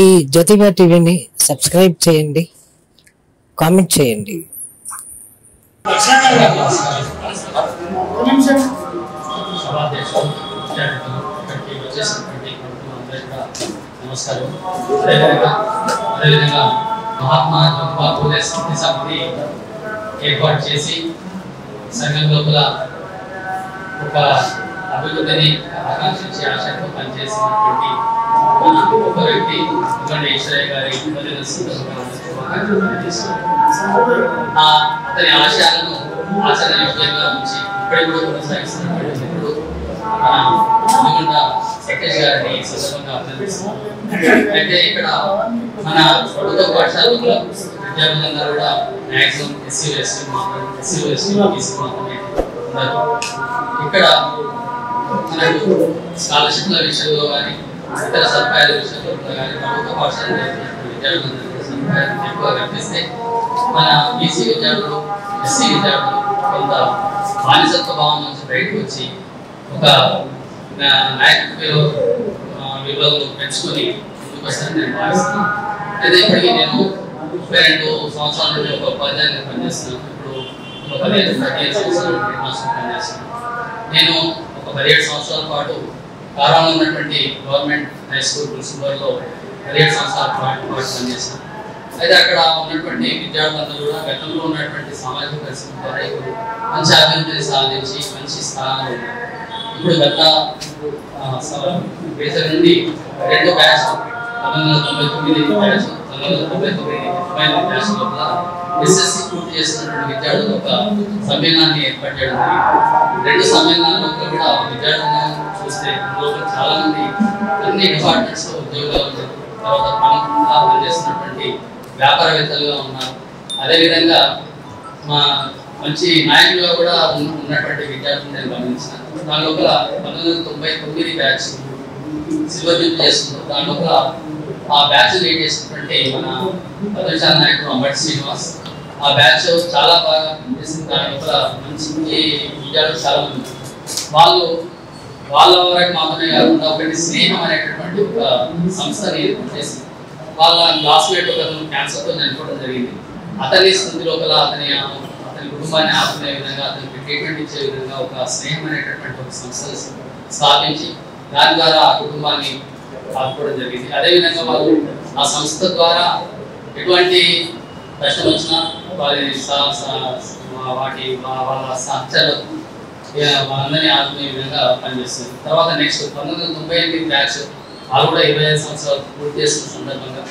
ఈ జ్యోతిబా టీవీని సబ్స్క్రైబ్ చేయండి, కామెంట్ చేయండి. నమస్కారం. అదేవిధంగా మహాత్మా జ్యోతిబా పూలే స్మృతి సమితి ఏర్పాటు చేసి సంఘం లోపల ఒక అభివృద్ధిని ఆకాంక్షించే ఆశతో పనిచేసినటువంటి ఒక వ్యక్తి ఈశ్వరయ్య గారి అతని ఆశయాలను ఆచరణ విషయంగా ఉంచి ఇప్పటికి కూడా కొనసాగిస్తున్నటువంటి మన సతీష్ గారిని సందర్భంగా అభినందిస్తున్నాం. అయితే ఇక్కడ మన ప్రభుత్వ పాఠశాలలో విద్యార్థులందరూ కూడా మ్యాక్సిమం ఎస్సీ తీసుకున్నారు. ఇక్కడ మనకు స్కాలర్షిప్ల విషయంలో కానీ ఇతర సదుపాయాల విషయంలో కానీ ప్రభుత్వ పాఠశాల విద్యార్థులందరూ సదుపాయాలు ఎక్కువ కల్పిస్తే మన బీసీ విద్యార్థులు ఎస్సీ విద్యార్థులు కొంత బానిసత్వ భావం నుంచి బయటకు వచ్చి ఒక నాయకత్వ విలువలను పెంచుకొని ముందుకు వస్తారని నేను భావిస్తున్నాను. అయితే ఇప్పటికీ నేను 32 సంవత్సరాల నుండి ఒక ఉపాధ్యాయునిగా పనిచేస్తున్నాను. ఇప్పుడు ఒక 15 సంవత్సరాల నుండి పనిచేస్తున్నాను. నేను ఒక 17 సంవత్సరాల పాటు కారాలో ఉన్నటువంటి గవర్నమెంట్ హై స్కూల్ ప్రిన్సిపల్లో 17 సంవత్సరాల పాటు పనిచేస్తాను. అయితే అక్కడ ఉన్నటువంటి విద్యార్థులందరూ కూడా గతంలో ఉన్నటువంటి సామాజిక పరిస్థితుల ద్వారా ఇప్పుడు మంచి అభివృద్ధిని సాధించి మంచి స్థానంలో ఉన్నారు. ఇప్పుడు గత బేసర్ నుండి 2 బ్యాచ్ 1999 బ్యాచ్ 1999 బ్యాచ్ లోపల ఎస్ఎస్సి పూర్తి చేస్తున్నటువంటి విద్యార్థులు ఒక సమ్మేళనాన్ని ఏర్పాటు చేయడం జరిగింది. 2 సమ్మేళనాల్లో కూడా విద్యార్థులను చూస్తే లోపల చాలా మంది అన్ని డిపార్ట్మెంట్స్ లో ఉద్యోగాలు తర్వాత పనిచేస్తున్నటువంటి వ్యాపారవేత్తలుగా ఉన్నారు. అదేవిధంగా మా మంచి నాయకులుగా కూడా ఉన్నటువంటి విద్యార్థులు నేను గమనించాను. దాని లోపల 1999 బ్యాచ్ సిల్వర్ జూబ్లీ చేస్తున్నారు. దాని లోపల ఆ బ్యాచ్ లీడ్ చేసినటువంటి మన ప్రతిపక్ష నాయకుడు అంబటి శ్రీనివాస్ ఆ బ్యాచ్ చాలా బాగా పనిచేసింది. దాని లోపల మంచి విద్యార్థులు చాలా మంది వాళ్ళ వరకు మాత్రమే కాకుండా ఒకటి స్నేహం అనేటటువంటి ఒక సంస్థని చేసి వాళ్ళ క్లాస్మేట్ ఒక క్యాన్సర్తో చనిపోవడం జరిగింది. అతని స్మృతి లోపల అతని కుటుంబాన్ని ఆదుకునే విధంగా అతనికి ట్రీట్మెంట్ ఇచ్చే విధంగా ఒక స్నేహం అనేటటువంటి ఒక సంస్థ స్థాపించి దాని ద్వారా ఆ కుటుంబాన్ని ఆదుకోవడం జరిగింది. అదేవిధంగా వాళ్ళు ఆ సంస్థ ద్వారా ఎటువంటి కష్టం వచ్చినా వారి వాళ్ళ సహచరులకు వాళ్ళందరినీ ఆదుకునే విధంగా పనిచేస్తుంది. తర్వాత నెక్స్ట్ 1998 బ్యాచ్ వాళ్ళు కూడా 25 సంవత్సరాలు పూర్తి చేస్తున్న సందర్భంగా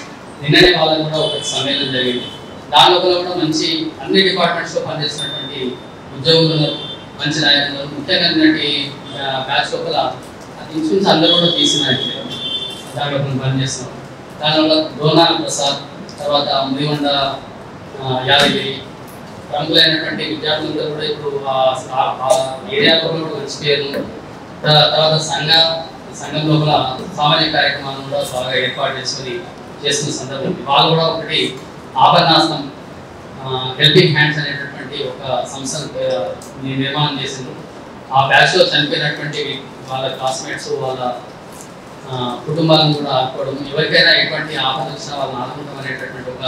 నిన్ననే వాళ్ళకు కూడా ఒక సమ్మేళనం జరిగింది. దాని లోపల కూడా మంచి అన్ని డిపార్ట్మెంట్స్ లో పనిచేస్తున్నటువంటి ఉద్యోగులు మంచి నాయకులు ముఖ్యంగా బ్యాచ్ లోపల ఇన్సూరెన్స్ అందరూ కూడా తీసిన దాంట్లో పనిచేస్తున్నాం. దానివల్ల డోనాల్ ప్రసాద్ తర్వాత ముదిగొండ యాదగిరి ప్రముఖులైనటువంటి విద్యార్థులందరూ కూడా ఇప్పుడు ఏరియాలో కూడా మంచి పేరు. తర్వాత సంఘం లోపల సామాజిక కార్యక్రమాలను కూడా బాగా ఏర్పాటు చేసుకొని చేస్తున్న సందర్భం వాళ్ళు కూడా ఒకటి ఆభరణాస్తం హెల్పింగ్ హ్యాండ్స్ అనేటటువంటి ఒక సంస్థను నిర్మాణం చేసిండ్రు. ఆ బ్యాచ్ లో చనిపోయినటువంటి వాళ్ళ క్లాస్మేట్స్ వాళ్ళ కుటుంబాలను కూడా ఆడుకోవడం ఎవరికైనా ఎటువంటి ఆపద వచ్చినా వాళ్ళని ఆదుకుంటాం అనేటటువంటి ఒక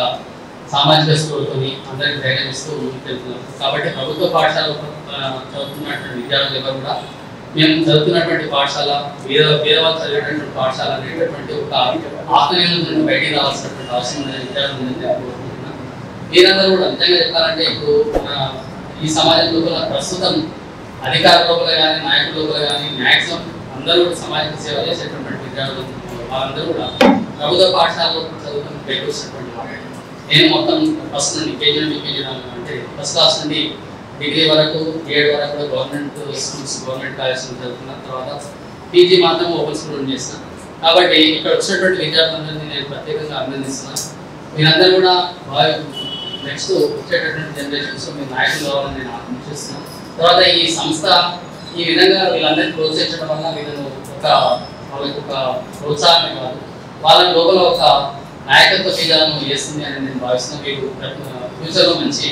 సామాజిక స్ఫూర్తిని అందరికి ధైర్యం ఇస్తూ ముందుకెళ్తున్నారు. కాబట్టి ప్రభుత్వ పాఠశాల చదువుతున్నటువంటి విద్యార్థులు ఎవరు కూడా మేము చదువుతున్నటువంటి పాఠశాల వేదవాళ్ళు చదివేటటువంటి పాఠశాల అనేటటువంటి ఒక ఆత్మీయుల నుండి బయటికి రావాల్సినటువంటి అవసరం ఉందని విద్యార్థులు కోరుకుంటున్నాను. మీరందరూ కూడా నిజంగా చెప్పాలంటే ఇప్పుడు ఈ సమాజం లోపల ప్రస్తుతం అధికార లోపల కానీ నాయకుల లోపల కానీ మ్యాక్సిమం అందరూ కూడా సమాజ సేవ చేసేటటువంటి విద్యార్థులు వాళ్ళందరూ కూడా ప్రభుత్వ పాఠశాలలో చదువుకుని బయటకు వచ్చినటువంటి వాళ్ళు. నేను మొత్తం ఫస్ట్ నుండి కేజీ నుండి పీజీ అంటే ఫస్ట్ క్లాస్ నుండి డిగ్రీ వరకు 7 వరకు కూడా గవర్నమెంట్ స్కూల్స్ గవర్నమెంట్ కాలేజ్ చదువుకున్న తర్వాత పీజీ మాత్రం ఓపెన్ స్కూల్ నుండి చేస్తాను. కాబట్టి ఇక్కడ వచ్చినటువంటి విద్యార్థులందరినీ నేను ప్రత్యేకంగా అభినందిస్తున్నాను. మీరందరూ కూడా నెక్స్ట్ వచ్చేటటువంటి జనరేషన్స్ మీరు నాయకులు కావాలని నేను ఆకాంక్షిస్తున్నాను. తర్వాత ఈ సంస్థ ఈ విధంగా వీళ్ళందరినీ ప్రోత్సహించడం వల్ల వీళ్ళను వాళ్ళకి ఒక ప్రోత్సాహమే కాదు వాళ్ళ లోపల ఒక నాయకత్వ బీజాలను వేస్తుంది అని నేను భావిస్తున్నాను. మీరు ఫ్యూచర్లో మంచి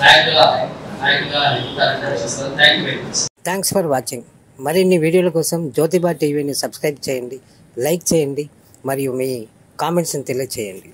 నాయకులుగా ఎదుగుతారని ఆశిస్తున్నాను. Thank you very much. Thanks for watching. మరిన్ని వీడియోల కోసం జ్యోతిబా టీవీని సబ్స్క్రైబ్ చేయండి, లైక్ చేయండి మరియు మీ కామెంట్స్ని తెలియచేయండి.